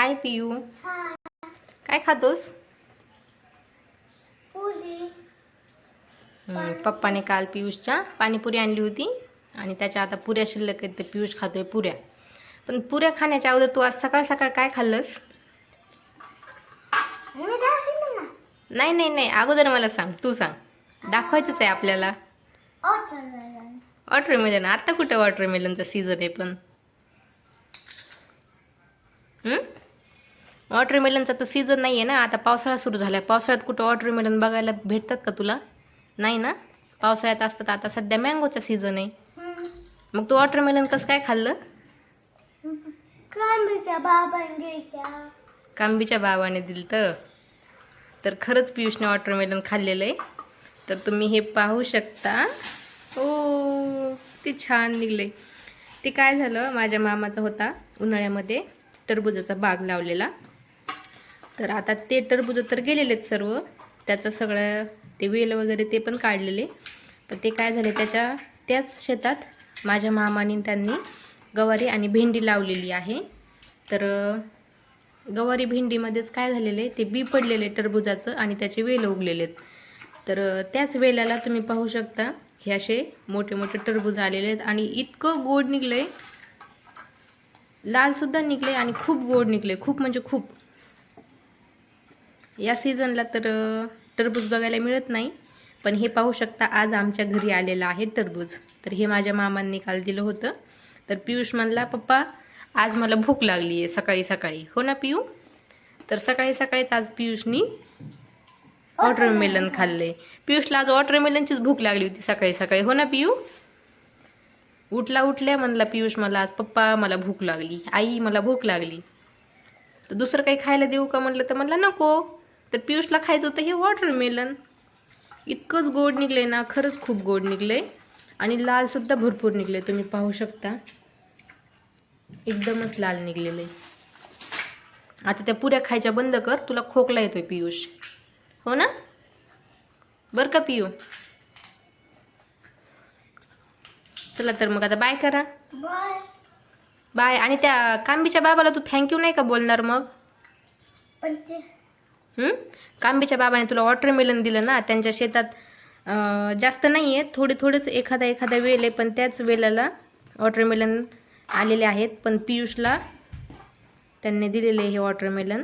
हाय पियू, काय खातोस? पप्पाने काल पियुषच्या पाणीपुरी आणली होती आणि त्याच्या आता पुऱ्या शिल्लक आहेत, ते पियुष खातोय पुऱ्या. पण पुऱ्या खाण्याच्या अगोदर तू आज सकाळ सकाळ काय खाल्लंस? नाही नाही नाही, अगोदर मला सांग, तू सांग. दाखवायचंच आहे आपल्याला. वॉटरमेलन. आता कुठं वॉटरमेलनचा सीझन आहे पण? वॉटरमेलनचा तर सीझन नाही आहे ना, आता पावसाळा सुरू झाला आहे. पावसाळ्यात कुठं वॉटरमेलन बघायला भेटतात का तुला? नाही ना, पावसाळ्यात असतात. आता सध्या मँगोचा सीझन आहे. मग तू वॉटरमेलन कसं काय खाल्लं? कांबीच्या बाबाने दिलं तर खरंच पियुषने वॉटरमेलन खाल्लेलं आहे. तर तुम्ही हे पाहू शकता. ओ, ते छान निघले. ते काय झालं, माझ्या मामाचा होता उन्हाळ्यामध्ये टरबुजाचा बाग लावलेला. तर आता ते टरबुज तर गेलेले आहेत सर्व, त्याचं सगळं ते वेल वगैरे ते पण काढलेले. पण ते काय झाले, त्याच शेतात माझ्या मामाने त्यांनी गवारी आणि भेंडी लावलेली आहे. तर गवारी भेंडीमध्येच काय झालेलं आहे, ते बी पडलेले टरबुजाचं आणि त्याचे वेल उगलेले आहेत. तर त्याच वेल्याला तुम्ही पाहू शकता, हे असे मोठे मोठे टरबूज आलेले आहेत आणि इतकं गोड निघले, लालसुद्धा निघले आणि खूप गोड निघले, खूप म्हणजे खूप. या सीझनला तर टरबूज बघायला मिळत नाही, पण हे पाहू शकता आज आमच्या घरी आलेलं आहे टरबूज. तर हे माझ्या मामांनी काल दिलं होतं. तर पियुष म्हणला, पप्पा आज मला भूक लागली आहे सकाळी सकाळी. हो ना पियू? तर सकाळी सकाळीच आज पियुषनी वॉटरमेलन खाल्ले. पियुषला आज वॉटरमेलनचीच भूक लागली होती सकाळी सकाळी. हो ना पियू? उठल्या म्हणला पियुष मला, आज पप्पा मला भूक लागली, आई मला भूक लागली. तर दुसरं काही खायला देऊ का म्हणलं, तर म्हणला नको. तर पियुषला खायचं होतं हे वॉटरमेलन. इतकंच गोड निघले ना, खरंच खूप गोड निघले आणि लालसुद्धा भरपूर निघले. तुम्ही पाहू शकता, एकदमच लाल निघलेले. आता त्या पुऱ्या खायच्या बंद कर, तुला खोकला येतोय पियुष. हो ना? बरं का पियू? चला तर मग आता बाय करा. बाय. आणि त्या कांबीच्या बाबाला तू थँक्यू नाही का बोलणार मग? कांबीच्या बाबाने तुला वॉटरमेलन दिलं ना, त्यांच्या शेतात जास्त नाही आहे, थोडेच एखादा वेल आहे, पण त्याच वेलाला वॉटरमेलन आलेले आहेत. पण पियुषला त्यांनी दिलेले हे वॉटरमेलन.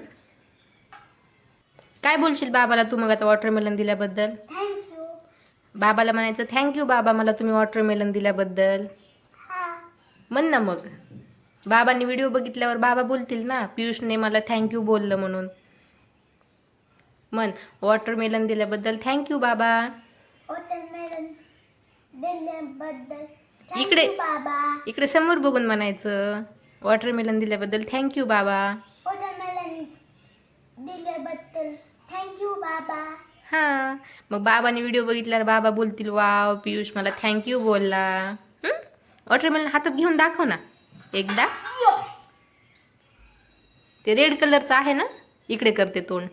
काय बोलशील बाबाला तू मग आता वॉटरमेलन दिल्याबद्दल? बाबाला म्हणायचं, थँक्यू बाबा, मला तुम्ही वॉटरमेलन दिल्याबद्दल. म्हण ना मग. बाबांनी व्हिडिओ बघितल्यावर बाबा बोलतील ना, पियुषने मला थँक्यू बोललं म्हणून. म्हण, वॉटरमेलन दिल्याबद्दल थँक्यू बाबा. इकडे समोर बघून म्हणायचं, वॉटरमेलन दिल्याबद्दल थँक्यू बाबा. हां, मग बाबांनी व्हिडिओ बघितल्यावर बाबा बोलतील, वाव पियुष मला थँक्यू बोलला. वॉटरमेलन हातात घेऊन दाखव ना एकदा. ते रेड कलरचं आहे ना, इकडे करते तोंड.